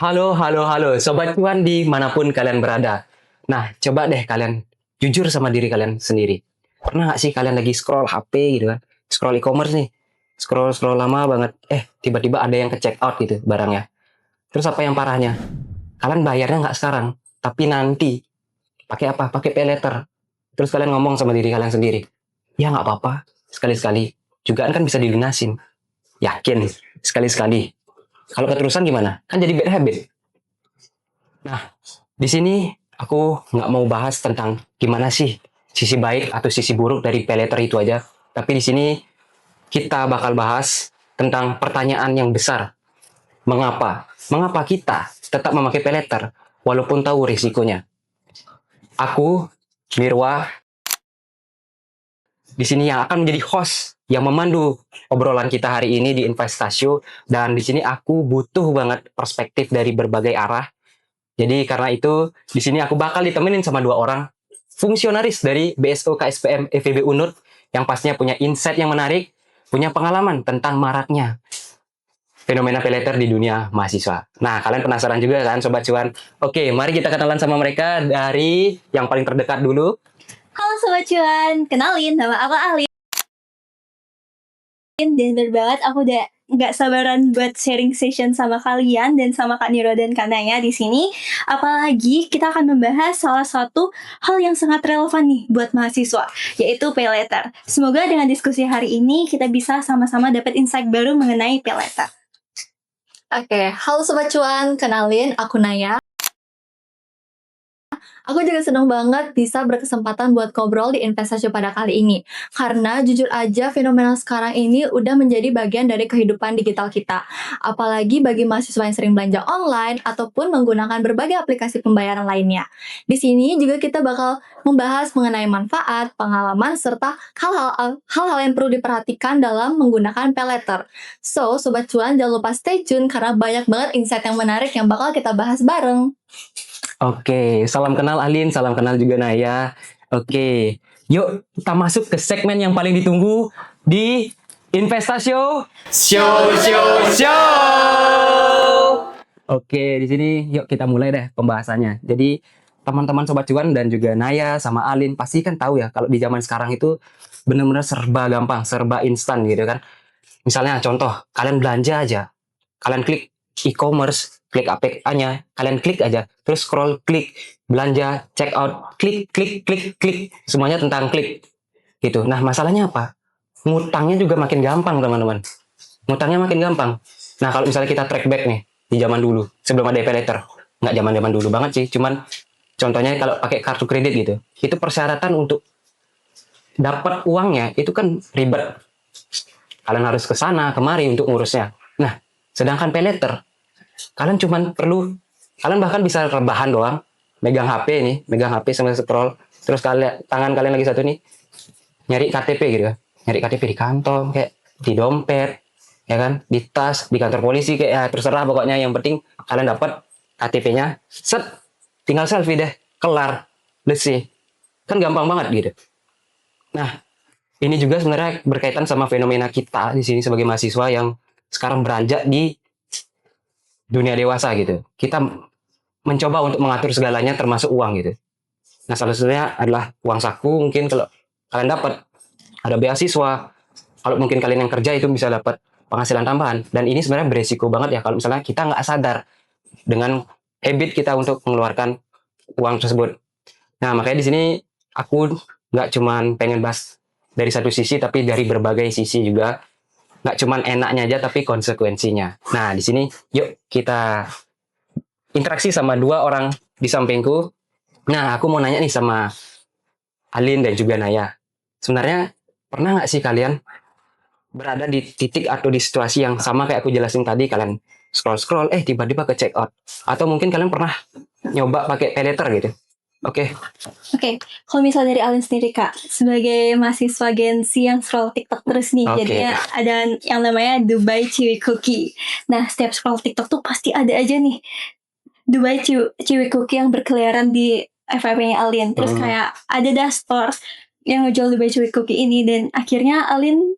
Halo, halo, halo, Sobat Cuan dimanapun kalian berada. Nah, coba deh kalian jujur sama diri kalian sendiri. Pernah nggak sih kalian lagi scroll HP gitu kan? Scroll e-commerce nih. Scroll lama banget. Tiba-tiba ada yang ke-check out gitu barangnya. Terus apa yang parahnya? Kalian bayarnya nggak sekarang, tapi nanti. Pakai apa? Pakai pay later. Terus kalian ngomong sama diri kalian sendiri. Ya nggak apa-apa, sekali-sekali. Jugaan kan bisa dilunasin. Yakin, sekali-sekali. Kalau keterusan gimana? Kan jadi bad habit. Nah, di sini aku nggak mau bahas tentang gimana sih sisi baik atau sisi buruk dari pay letter itu aja. Tapi di sini kita bakal bahas tentang pertanyaan yang besar. Mengapa? Mengapa kita tetap memakai pay letter walaupun tahu risikonya? Aku, Mirwa, di sini yang akan menjadi host yang memandu obrolan kita hari ini di Investasio, dan di sini aku butuh banget perspektif dari berbagai arah. Jadi karena itu di sini aku bakal ditemenin sama dua orang fungsionaris dari BSO KSPM FEB Unut yang pastinya punya insight yang menarik, punya pengalaman tentang maraknya fenomena pay letter di dunia mahasiswa. Nah, kalian penasaran juga kan Sobat Cuan? Oke, mari kita kenalan sama mereka dari yang paling terdekat dulu. Halo Sobat Cuan, kenalin nama aku Alin. Dan bener banget aku udah nggak sabaran buat sharing session sama kalian dan sama Kak Niro dan Kak Naya di sini. Apalagi kita akan membahas salah satu hal yang sangat relevan nih buat mahasiswa, yaitu pay letter. Semoga dengan diskusi hari ini kita bisa sama-sama dapat insight baru mengenai pay letter. Oke, halo Sobat Cuan, kenalin aku Naya. Aku juga senang banget bisa berkesempatan buat ngobrol di investasi pada kali ini. Karena jujur aja fenomena sekarang ini udah menjadi bagian dari kehidupan digital kita. Apalagi bagi mahasiswa yang sering belanja online ataupun menggunakan berbagai aplikasi pembayaran lainnya. Di sini juga kita bakal membahas mengenai manfaat, pengalaman, serta hal-hal yang perlu diperhatikan dalam menggunakan pay letter. So, Sobat Cuan jangan lupa stay tune karena banyak banget insight yang menarik yang bakal kita bahas bareng. Oke, salam kenal Alin, salam kenal juga Naya. Oke, yuk kita masuk ke segmen yang paling ditunggu di Investasio Show. Oke, di sini yuk kita mulai deh pembahasannya. Jadi teman-teman Sobat Cuan dan juga Naya sama Alin pasti kan tahu ya kalau di zaman sekarang itu benar-benar serba gampang, serba instan gitu kan. Misalnya contoh, kalian belanja aja, kalian klik e-commerce, klik APK-nya, kalian klik aja, terus scroll, klik, belanja, check out, klik, klik, klik, klik, semuanya tentang klik, gitu. Nah, masalahnya apa? Ngutangnya juga makin gampang, teman-teman. Ngutangnya makin gampang. Nah, kalau misalnya kita track back nih, di zaman dulu, sebelum ada pay letter, nggak zaman-zaman dulu banget sih, cuman contohnya kalau pakai kartu kredit gitu, itu persyaratan untuk dapat uangnya, itu kan ribet. Kalian harus ke sana, kemari untuk ngurusnya. Nah, sedangkan pay letter, kalian bahkan bisa rebahan doang, megang HP sambil scroll, terus tangan kalian lagi satu nih, nyari KTP gitu kan, nyari KTP di kantong, kayak di dompet, ya kan, di tas, di kantor polisi, kayak ya terserah pokoknya, yang penting kalian dapat KTP-nya, set, tinggal selfie deh, kelar, bersih, kan gampang banget gitu. Nah, ini juga sebenarnya berkaitan sama fenomena kita di sini sebagai mahasiswa yang sekarang beranjak di dunia dewasa gitu. Kita mencoba untuk mengatur segalanya termasuk uang gitu. Nah, salah satunya adalah uang saku, mungkin kalau kalian dapat ada beasiswa, kalau mungkin kalian yang kerja itu bisa dapat penghasilan tambahan, dan ini sebenarnya beresiko banget ya kalau misalnya kita nggak sadar dengan habit kita untuk mengeluarkan uang tersebut. Nah, makanya di sini aku nggak cuman pengen bahas dari satu sisi, tapi dari berbagai sisi juga. Nggak cuman enaknya aja, tapi konsekuensinya. Nah, di sini yuk kita interaksi sama dua orang di sampingku. Nah, aku mau nanya nih sama Alin dan juga Naya. Sebenarnya pernah nggak sih kalian berada di titik atau di situasi yang sama kayak aku jelasin tadi, kalian scroll-scroll, tiba-tiba ke check out. Atau mungkin kalian pernah nyoba pakai pay letter gitu. Oke. Kalau misalnya dari Alin sendiri Kak, sebagai mahasiswa Gen Z yang scroll TikTok terus nih, jadinya ada yang namanya Dubai Chewy Cookie. Nah, setiap scroll TikTok tuh pasti ada aja nih Dubai Chewy Cookie yang berkeliaran di FYP-nya Alin. Terus kayak ada dah store yang ngejual Dubai Chewy Cookie ini, dan akhirnya Alin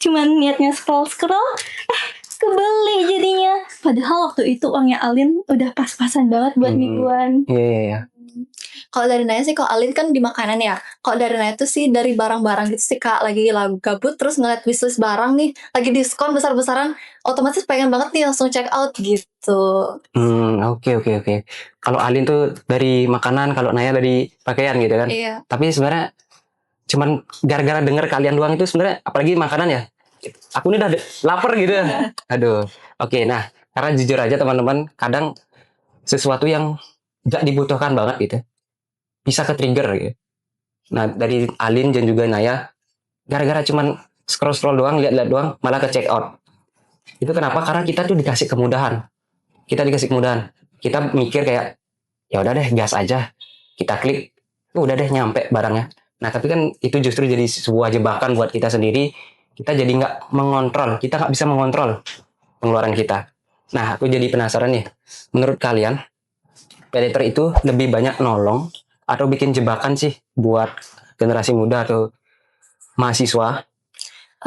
cuman niatnya scroll kebeli jadinya. Padahal waktu itu uangnya Alin udah pas-pasan banget buat mingguan. Iya. Kalau dari Naya sih, kalau Alin kan di makanan ya. Kalau dari Naya tuh sih dari barang-barang gitu sih Kak. Lagi gabut terus ngeliat wishlist barang nih, lagi diskon besar-besaran, otomatis pengen banget nih langsung check out gitu. Oke. Kalau Alin tuh dari makanan, kalau Naya dari pakaian gitu kan. Iya. Tapi sebenarnya cuman gara-gara denger kalian doang itu sebenarnya, apalagi makanan ya. Aku ini udah lapar gitu. Aduh. Oke, nah karena jujur aja teman-teman, kadang sesuatu yang gak dibutuhkan banget gitu bisa ke trigger gitu. Nah dari Alin dan juga Naya, gara-gara cuman scroll doang, lihat-lihat doang, malah ke check out. Itu kenapa? Karena kita tuh dikasih kemudahan. Kita mikir kayak, ya udah deh, gas aja. Kita klik, udah deh nyampe barangnya. Nah tapi kan itu justru jadi sebuah jebakan buat kita sendiri. Kita jadi nggak mengontrol, kita nggak bisa mengontrol pengeluaran kita. Nah aku jadi penasaran nih, menurut kalian paylater itu lebih banyak nolong atau bikin jebakan sih buat generasi muda atau mahasiswa?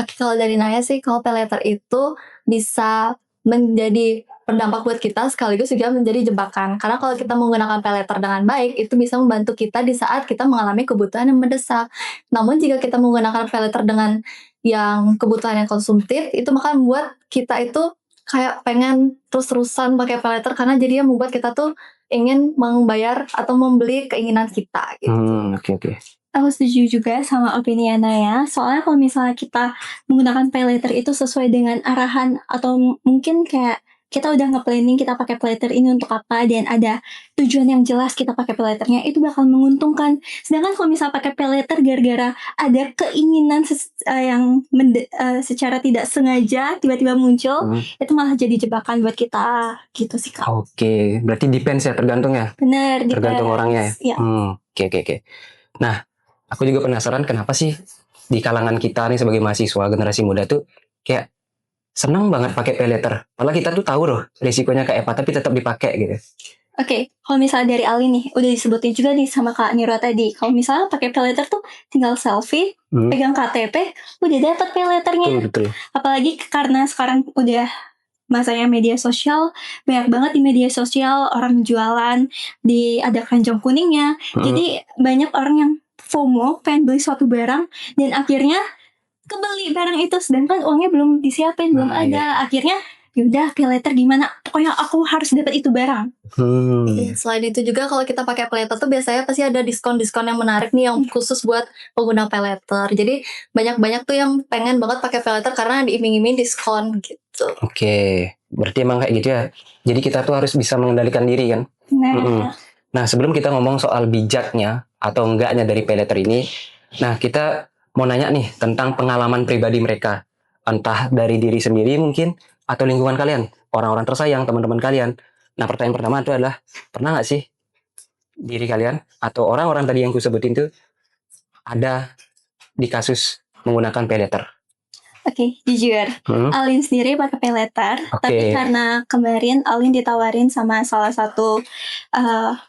Oke, kalau dari Naya sih, kalau paylater itu bisa menjadi berdampak buat kita sekaligus juga menjadi jebakan. Karena kalau kita menggunakan paylater dengan baik, itu bisa membantu kita di saat kita mengalami kebutuhan yang mendesak. Namun jika kita menggunakan paylater dengan yang kebutuhan yang konsumtif, itu maka membuat kita itu kayak pengen terus-terusan pakai paylater karena jadinya membuat kita tuh ingin membayar atau membeli keinginan kita gitu. Oke. Aku setuju juga sama opini Naya. Soalnya kalau misalnya kita menggunakan paylater itu sesuai dengan arahan atau mungkin kayak kita udah nge-planning kita pakai paylater ini untuk apa dan ada tujuan yang jelas kita pakai paylaternya, itu bakal menguntungkan. Sedangkan kalau misalnya pakai paylater gara-gara ada keinginan yang secara tidak sengaja tiba-tiba muncul, itu malah jadi jebakan buat kita gitu sih Kak. Oke, berarti depends ya, tergantung ya. Bener, Tergantung orangnya ya. Ya. Oke. Nah, aku juga penasaran kenapa sih di kalangan kita nih sebagai mahasiswa generasi muda tuh kayak senang banget pakai paylater. Malah kita tuh tahu loh risikonya kayak apa, tapi tetap dipakai gitu. Oke, kalau misalnya dari Ali nih, udah disebutin juga nih sama Kak Niro tadi. Kalau misalnya pakai paylater tuh tinggal selfie, pegang KTP, udah dapat paylaternya. Betul. Apalagi karena sekarang udah masanya media sosial, banyak banget di media sosial orang jualan, ada keranjang kuningnya. Jadi banyak orang yang FOMO, pengen beli suatu barang, dan akhirnya kebeli barang itu, sedangkan uangnya belum disiapin, belum ada. Akhirnya yaudah paylater gimana, pokoknya aku harus dapat itu barang. Selain itu juga kalau kita pakai paylater tuh biasanya pasti ada diskon-diskon yang menarik nih yang khusus buat pengguna paylater. Jadi banyak-banyak tuh yang pengen banget pakai paylater karena diiming-iming diskon gitu. Oke, berarti emang kayak gitu ya. Jadi kita tuh harus bisa mengendalikan diri kan. Nah sebelum kita ngomong soal bijaknya atau enggaknya dari paylater ini, nah kita mau nanya nih tentang pengalaman pribadi mereka, entah dari diri sendiri mungkin atau lingkungan kalian, orang-orang tersayang, teman-teman kalian. Nah pertanyaan pertama itu adalah, pernah nggak sih diri kalian atau orang-orang tadi yang ku sebutin tuh ada di kasus menggunakan paylater? Oke, jujur, Alin sendiri pakai paylater, tapi karena kemarin Alin ditawarin sama salah satu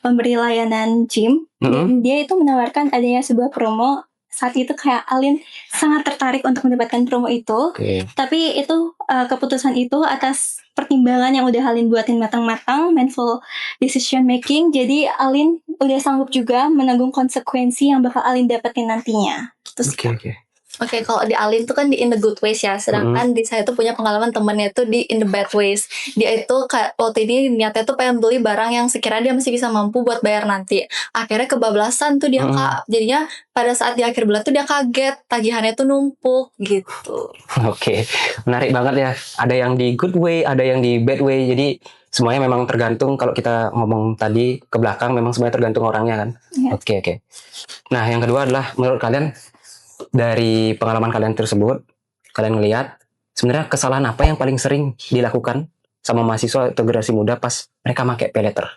pemberi layanan gym, dan dia itu menawarkan adanya sebuah promo. Saat itu kayak Alin sangat tertarik untuk mendapatkan promo itu, tapi itu keputusan itu atas pertimbangan yang udah Alin buatin matang-matang, mindful decision making. Jadi Alin udah sanggup juga menanggung konsekuensi yang bakal Alin dapetin nantinya. Oke, kalau di Alin tuh kan di in the good ways ya, sedangkan di saya tuh punya pengalaman temennya tuh di in the bad ways. Dia itu kayak waktu ini niatnya tuh pengen beli barang yang sekiranya dia masih bisa mampu buat bayar nanti. Akhirnya kebablasan tuh dia Kak. Jadinya pada saat di akhir bulan tuh dia kaget, tagihannya tuh numpuk gitu. Oke, menarik banget ya. Ada yang di good way, ada yang di bad way. Jadi semuanya memang tergantung. Kalau kita ngomong tadi ke belakang, memang semuanya tergantung orangnya kan. Oke. Nah yang kedua adalah menurut kalian, dari pengalaman kalian tersebut, kalian ngelihat sebenarnya kesalahan apa yang paling sering dilakukan sama mahasiswa atau generasi muda pas mereka pakai paylater?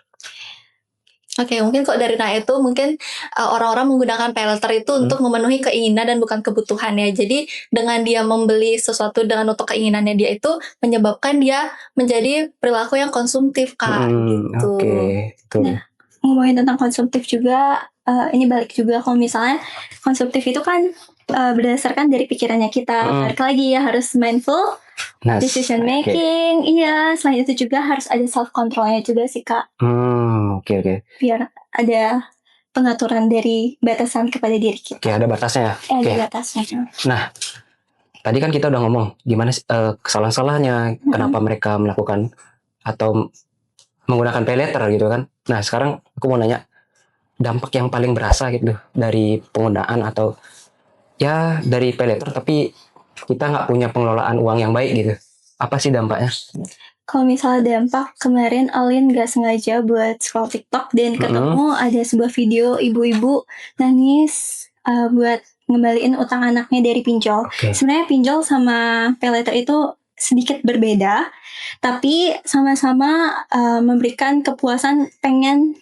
Oke, mungkin kalau dari Naya itu mungkin orang-orang menggunakan paylater itu untuk memenuhi keinginan dan bukan kebutuhannya. Jadi dengan dia membeli sesuatu dengan untuk keinginannya dia itu menyebabkan dia menjadi perilaku yang konsumtif Kak. Gitu. Nah, ngomongin tentang konsumtif juga, ini balik juga kalau misalnya konsumtif itu kan berdasarkan dari pikirannya kita. Balik lagi ya, harus mindful Nah, decision oke. making. Iya, selain itu juga harus ada self controlnya juga sih Kak, Oke. biar ada pengaturan dari batasan kepada diri Oke, kita. ada batasnya ya. Oke. Ada batasnya. Nah, tadi kan kita udah ngomong gimana kesalahan-kesalahannya, kenapa mereka melakukan atau menggunakan pay letter gitu kan. Nah, sekarang aku mau nanya dampak yang paling berasa gitu dari penggunaan atau ya dari pay letter tapi kita nggak punya pengelolaan uang yang baik gitu. Apa sih dampaknya? Kalau misalnya dampak, kemarin Alin gak sengaja buat scroll TikTok dan ketemu ada sebuah video ibu-ibu nangis buat ngembaliin utang anaknya dari pinjol. Oke. Sebenarnya pinjol sama pay letter itu sedikit berbeda, tapi sama-sama memberikan kepuasan pengen.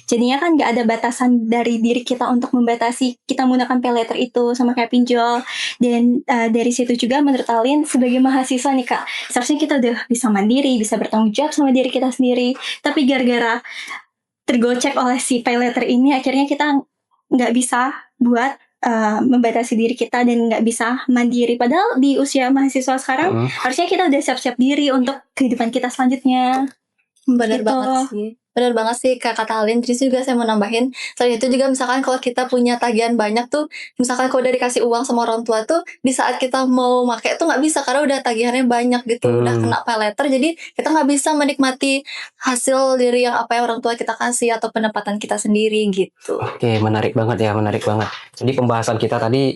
Jadinya kan gak ada batasan dari diri kita untuk membatasi kita menggunakan pay letter itu sama kayak pinjol. Dan dari situ juga menurut Alin sebagai mahasiswa nih Kak, seharusnya kita udah bisa mandiri, bisa bertanggung jawab sama diri kita sendiri. Tapi gara-gara tergocek oleh si pay letter ini, akhirnya kita nggak bisa buat membatasi diri kita dan nggak bisa mandiri. Padahal di usia mahasiswa sekarang harusnya kita udah siap-siap diri untuk kehidupan kita selanjutnya. Bener Gitu. banget sih Kak, kata Alin. Terus juga saya mau nambahin, selain itu juga misalkan kalau kita punya tagihan banyak tuh, misalkan kalau udah dikasih uang sama orang tua tuh, di saat kita mau pakai tuh nggak bisa karena udah tagihannya banyak gitu, udah kena pay letter, jadi kita nggak bisa menikmati hasil dari yang apa yang orang tua kita kasih atau pendapatan kita sendiri gitu. Oke, menarik banget. Jadi pembahasan kita tadi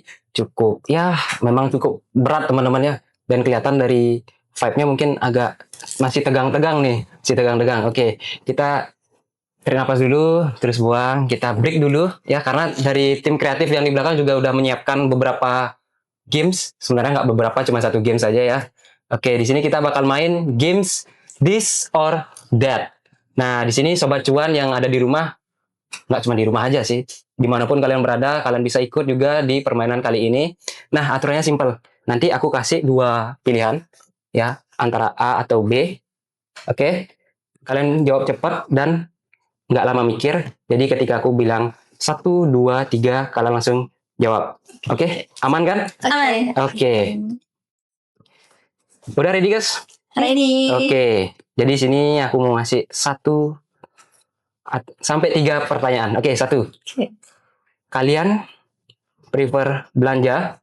memang cukup berat teman-teman ya. Dan kelihatan dari vibe-nya mungkin agak masih tegang-tegang nih. Oke, kita tarik napas dulu, terus buang. Kita break dulu ya, karena dari tim kreatif yang di belakang juga udah menyiapkan beberapa games. Sebenarnya nggak beberapa, cuma satu game saja ya. Oke, di sini kita bakal main games This or That. Nah, di sini Sobat Cuan yang ada di rumah, nggak cuma di rumah aja sih, dimanapun kalian berada, kalian bisa ikut juga di permainan kali ini. Nah, aturannya simple. Nanti aku kasih dua pilihan, ya, antara A atau B. Oke, kalian jawab cepat dan nggak lama mikir. Jadi ketika aku bilang 1, 2, 3, kalian langsung jawab. Oke, aman kan? Aman. Oke. Udah ready guys? Ready. Oke, jadi sini aku mau ngasih 1 sampai 3 pertanyaan. Oke, 1. Oke. Kalian prefer belanja,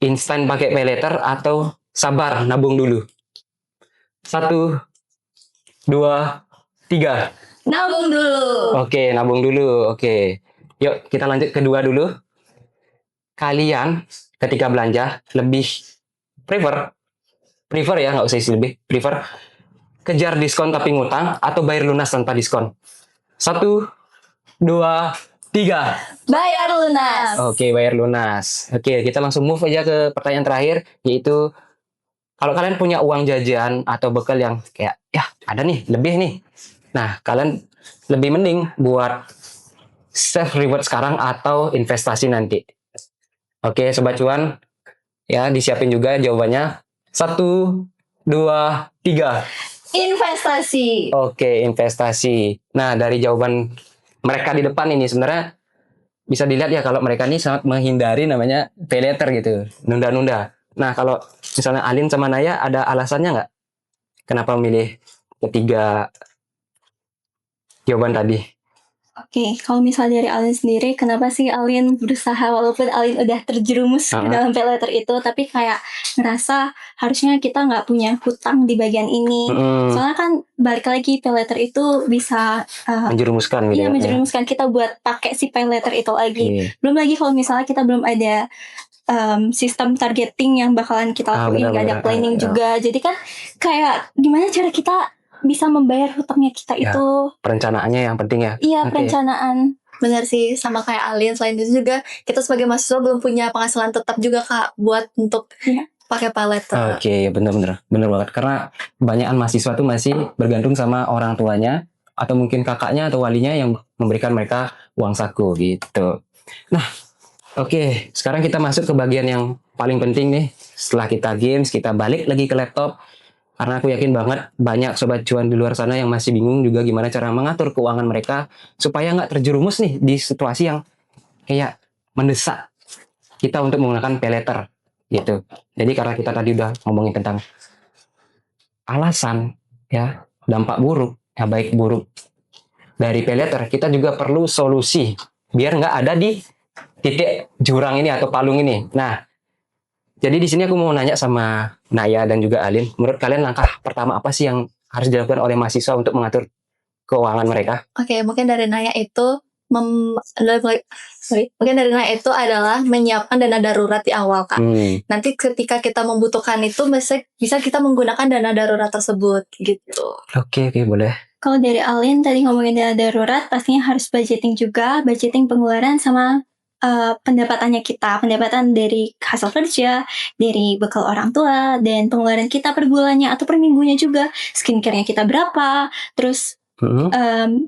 instan pakai pay letter atau sabar nabung dulu? 1, 2, 3. Nabung dulu. Oke, nabung dulu. Oke, yuk kita lanjut kedua dulu. Kalian ketika belanja lebih prefer ya, nggak usah isi lebih, prefer kejar diskon tapi ngutang atau bayar lunas tanpa diskon? 1, 2, 3. Bayar lunas. Oke, bayar lunas. Oke, kita langsung move aja ke pertanyaan terakhir, yaitu kalau kalian punya uang jajan atau bekal yang kayak ya ada nih lebih nih, nah kalian lebih mending buat self reward sekarang atau investasi nanti? Oke, Sobat Cuan ya, disiapin juga jawabannya. 1, 2, 3. Investasi. Oke, investasi. Nah, dari jawaban mereka di depan ini sebenarnya bisa dilihat ya kalau mereka ini sangat menghindari namanya pay letter gitu, nunda-nunda. Nah, kalau misalnya Alin sama Naya ada alasannya nggak? Kenapa memilih ketiga jawaban tadi? Oke, kalau misalnya dari Alin sendiri, kenapa sih Alin berusaha walaupun Alin udah terjerumus ke dalam pay letter itu, tapi kayak ngerasa harusnya kita nggak punya hutang di bagian ini. Soalnya kan balik lagi pay letter itu bisa menjerumuskan gitu. Iya, menjerumuskan kita buat pakai si pay letter itu lagi. Oke. Belum lagi kalau misalnya kita belum ada sistem targeting yang bakalan kita lakuin, nggak ada planning juga. Jadi kan kayak gimana cara kita bisa membayar hutangnya kita Ya, itu. perencanaannya yang penting ya. Iya, perencanaan. Benar sih, sama kayak Alin. Selain itu juga kita sebagai mahasiswa belum punya penghasilan tetap juga Kak buat untuk pakai pay letter. Oke, bener banget. Karena kebanyakan mahasiswa tuh masih bergantung sama orang tuanya atau mungkin kakaknya atau walinya yang memberikan mereka uang saku gitu. Nah, oke, sekarang kita masuk ke bagian yang paling penting nih. Setelah kita games, kita balik lagi ke laptop. Karena aku yakin banget banyak Sobat Cuan di luar sana yang masih bingung juga gimana cara mengatur keuangan mereka supaya nggak terjerumus nih di situasi yang kayak mendesak kita untuk menggunakan pay letter gitu. Jadi karena kita tadi udah ngomongin tentang alasan ya, dampak buruk, ya baik buruk dari pay letter, kita juga perlu solusi biar nggak ada di titik jurang ini atau palung ini. Nah, jadi di sini aku mau nanya sama Naya dan juga Alin, menurut kalian langkah pertama apa sih yang harus dilakukan oleh mahasiswa untuk mengatur keuangan mereka? Oke, mungkin dari Naya itu adalah menyiapkan dana darurat di awal, Kak. Nanti ketika kita membutuhkan itu bisa kita menggunakan dana darurat tersebut gitu. Oke, boleh. Kalau dari Alin tadi ngomongin dana darurat, pastinya harus budgeting juga, budgeting pengeluaran sama pendapatannya kita, pendapatan dari hasil kerja, dari bekal orang tua, dan pengeluaran kita per bulannya atau per minggunya juga, skincare-nya kita berapa, terus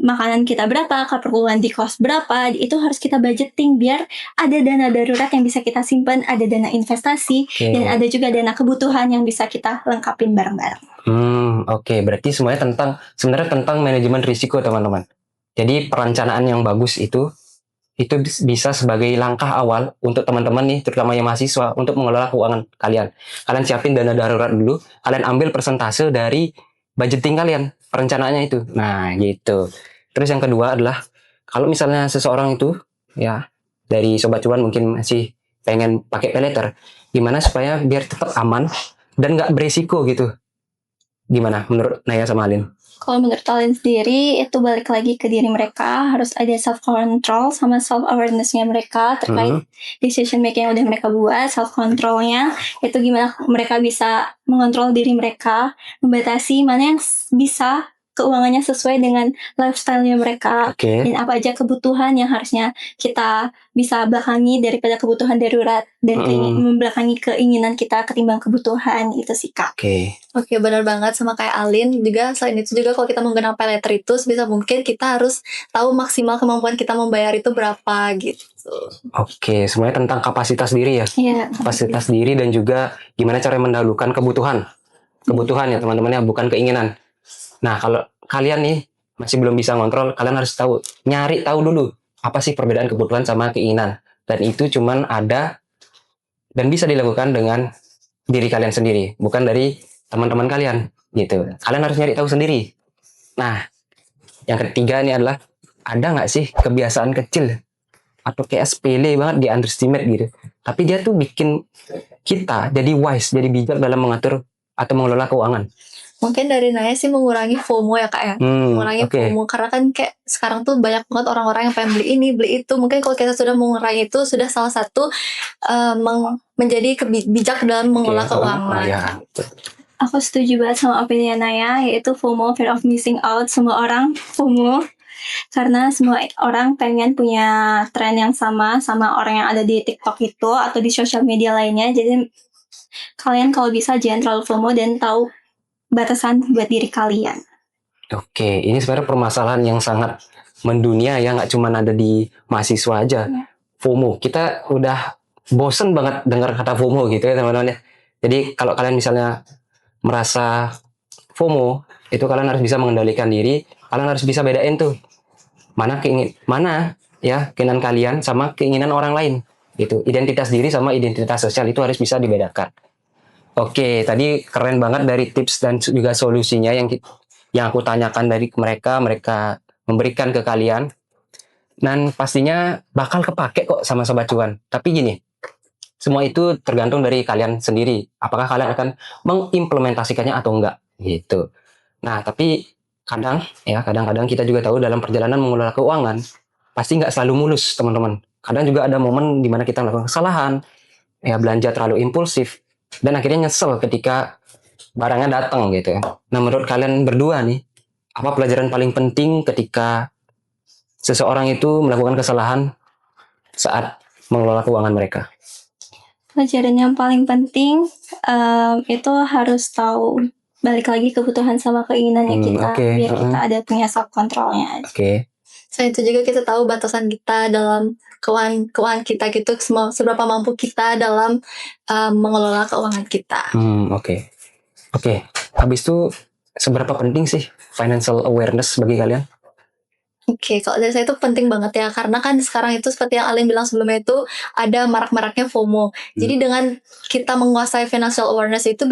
makanan kita berapa, keperluan di kos berapa, itu harus kita budgeting biar ada dana darurat yang bisa kita simpan, ada dana investasi, dan ada juga dana kebutuhan yang bisa kita lengkapin bareng-bareng. Oke, berarti sebenarnya tentang manajemen risiko, teman-teman. Jadi perencanaan yang bagus itu bisa sebagai langkah awal untuk teman-teman nih, terutama yang mahasiswa, untuk mengelola keuangan kalian. Kalian siapin dana darurat dulu, kalian ambil persentase dari budgeting kalian, perencanaannya itu. Nah, gitu. Terus yang kedua adalah, kalau misalnya seseorang itu, ya, dari Sobat Cuan mungkin masih pengen pakai pay letter, gimana supaya biar tetap aman dan nggak beresiko gitu. Gimana menurut Naya sama Alin? Kalau menurut Alin sendiri, itu balik lagi ke diri mereka, harus ada self-control sama self-awareness-nya mereka terkait decision making yang udah mereka buat, self-control-nya, itu gimana mereka bisa mengontrol diri mereka, membatasi mana yang bisa keuangannya sesuai dengan lifestyle-nya mereka, dan apa aja kebutuhan yang harusnya kita bisa belakangi daripada kebutuhan darurat, dan membelakangi keinginan kita ketimbang kebutuhan, itu sih, Kak. Oke, benar banget sama kayak Alin juga. Selain itu juga kalau kita menggunakan pay letter itu sebisa mungkin kita harus tahu maksimal kemampuan kita membayar itu berapa gitu. Oke, semuanya tentang kapasitas diri ya. Iya. Kapasitas diri dan juga gimana cara mendahulukan kebutuhan. Kebutuhan ya teman-teman ya, bukan keinginan. Nah, kalau kalian nih masih belum bisa ngontrol, kalian harus nyari tahu dulu apa sih perbedaan kebutuhan sama keinginan. Dan itu cuman ada dan bisa dilakukan dengan diri kalian sendiri, bukan dari teman-teman kalian gitu. Kalian harus nyari tahu sendiri. Nah, yang ketiga ini adalah, ada nggak sih kebiasaan kecil atau kayak sepele banget di underestimate gitu, tapi dia tuh bikin kita jadi wise, jadi bijak dalam mengatur atau mengelola keuangan. Mungkin dari Naya sih mengurangi FOMO ya, Kak ya. Mengurangi FOMO, karena kan kayak sekarang tuh banyak banget orang-orang yang pengen beli ini, beli itu. Mungkin kalau kita sudah mengurangi itu, sudah salah satu menjadi bijak dalam mengelola keuangan. Aku setuju banget sama opini Naya, yaitu FOMO, fear of missing out. Semua orang FOMO, karena semua orang pengen punya tren yang sama orang yang ada di TikTok itu atau di sosial media lainnya. Jadi kalian kalau bisa jangan terlalu FOMO dan tahu batasan buat diri kalian. Oke, ini sebenarnya permasalahan yang sangat mendunia ya, nggak cuma ada di mahasiswa aja. FOMO, kita udah bosen banget dengar kata FOMO gitu ya teman-teman ya. Jadi kalau kalian misalnya merasa FOMO, itu kalian harus bisa mengendalikan diri, kalian harus bisa bedain tuh mana ya keinginan kalian sama keinginan orang lain gitu. Identitas diri sama identitas sosial itu harus bisa dibedakan. Oke, tadi keren banget dari tips dan juga solusinya yang aku tanyakan dari mereka memberikan ke kalian. Dan pastinya bakal kepake kok sama Sobat Cuan. Tapi gini, semua itu tergantung dari kalian sendiri. Apakah kalian akan mengimplementasikannya atau enggak gitu. Nah, tapi kadang-kadang kita juga tahu dalam perjalanan mengelola keuangan pasti nggak selalu mulus, teman-teman. Kadang juga ada momen di mana kita melakukan kesalahan, ya belanja terlalu impulsif, dan akhirnya nyesel ketika barangnya datang gitu. Nah, menurut kalian berdua nih, apa pelajaran paling penting ketika seseorang itu melakukan kesalahan saat mengelola keuangan mereka? Pelajaran yang paling penting itu harus tahu balik lagi kebutuhan sama keinginannya kita, biar kita ada punya self controlnya. Selain itu juga kita tahu batasan kita dalam keuangan kita gitu, seberapa mampu kita dalam mengelola keuangan kita. Oke. Habis itu seberapa penting sih financial awareness bagi kalian? Oke, kalau dari saya itu penting banget ya, karena kan sekarang itu seperti yang Alin bilang sebelumnya itu ada marak-maraknya FOMO. Jadi dengan kita menguasai financial awareness itu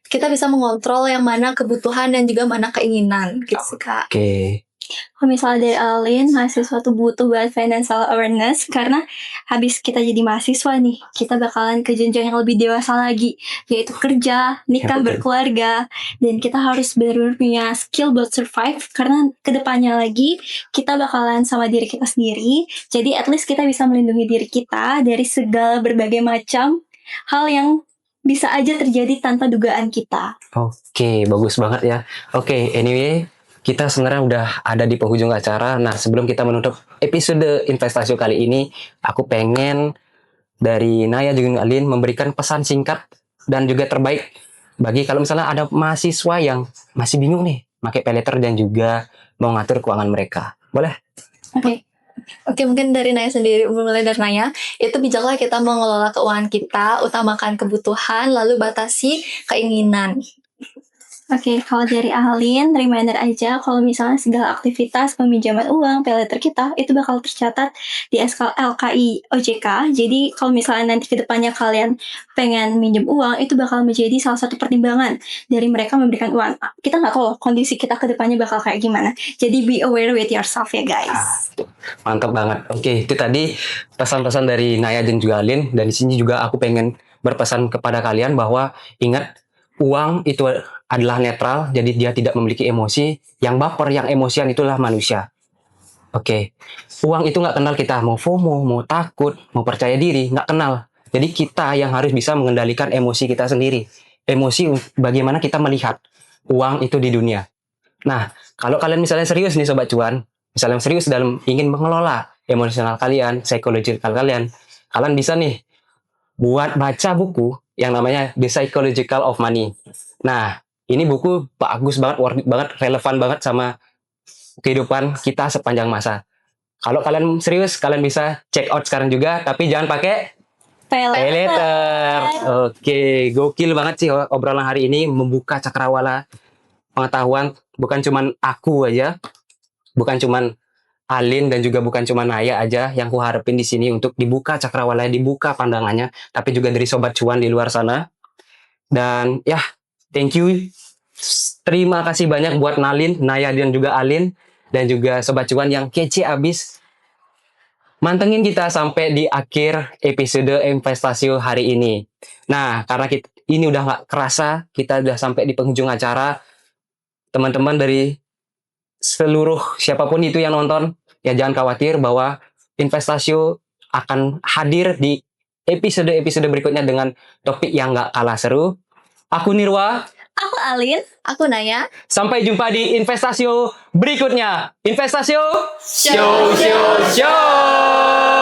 kita bisa mengontrol yang mana kebutuhan dan juga mana keinginan gitu sih Kak. Oke. Kalau misalnya dari Alin, mahasiswa tuh butuh banget financial awareness karena habis kita jadi mahasiswa nih, kita bakalan ke jenjang yang lebih dewasa lagi, yaitu kerja, nikah, Betul. berkeluarga, dan kita harus benar-benar punya skill buat survive karena kedepannya lagi kita bakalan sama diri kita sendiri. Jadi at least kita bisa melindungi diri kita dari segala berbagai macam hal yang bisa aja terjadi tanpa dugaan kita. Oke, bagus banget ya. Oke, anyway, kita sebenarnya udah ada di penghujung acara. Nah, sebelum kita menutup episode investasi kali ini, aku pengen dari Naya juga Alin memberikan pesan singkat dan juga terbaik bagi kalau misalnya ada mahasiswa yang masih bingung nih pakai paylater dan juga mau ngatur keuangan mereka. Boleh? Oke, mungkin dari Naya sendiri, mulai dari Naya, itu bijaklah kita mengelola keuangan kita, utamakan kebutuhan, lalu batasi keinginan. Oke, kalau dari Alin, reminder aja kalau misalnya segala aktivitas peminjaman uang, paylater kita, itu bakal tercatat di LKI OJK. Jadi kalau misalnya nanti ke depannya kalian pengen minjem uang, itu bakal menjadi salah satu pertimbangan dari mereka memberikan uang. Kita nggak tahu loh kondisi kita ke depannya bakal kayak gimana. Jadi be aware with yourself ya guys. Mantap banget. Oke, itu tadi pesan-pesan dari Naya dan juga Alin. Dan di sini juga aku pengen berpesan kepada kalian bahwa ingat uang itu adalah netral, jadi dia tidak memiliki emosi. Yang baper, yang emosian itulah manusia. Oke, uang itu nggak kenal kita mau FOMO, mau takut, mau percaya diri, nggak kenal. Jadi kita yang harus bisa mengendalikan emosi kita sendiri. Emosi bagaimana kita melihat uang itu di dunia. Nah, kalau kalian misalnya serius nih Sobat Cuan, misalnya serius dalam ingin mengelola emosional kalian, psychological kalian, kalian bisa nih buat baca buku yang namanya The Psychological of Money. Nah, ini buku bagus banget, worth it banget, relevan banget sama kehidupan kita sepanjang masa. Kalau kalian serius, kalian bisa check out sekarang juga, tapi jangan pakai paylater. Oke, gokil banget sih obrolan hari ini, membuka cakrawala pengetahuan. Bukan cuman aku aja, bukan cuman Alin dan juga bukan cuma Naya aja yang ku harapin di sini untuk dibuka cakrawala, dibuka pandangannya, tapi juga dari Sobat Cuan di luar sana. Dan ya, thank you. Terima kasih banyak buat Nalin, Naya dan juga Alin dan juga Sobat Cuan yang kece abis mantengin kita sampai di akhir episode investasi hari ini. Nah, karena ini udah nggak kerasa, kita udah sampai di penghujung acara. Teman-teman dari seluruh siapapun itu yang nonton, ya jangan khawatir bahwa investasi akan hadir di episode-episode berikutnya dengan topik yang nggak kalah seru. Aku Nirwa. Aku Alin. Aku Naya. Sampai jumpa di investasi berikutnya. Investasi Show, show, show.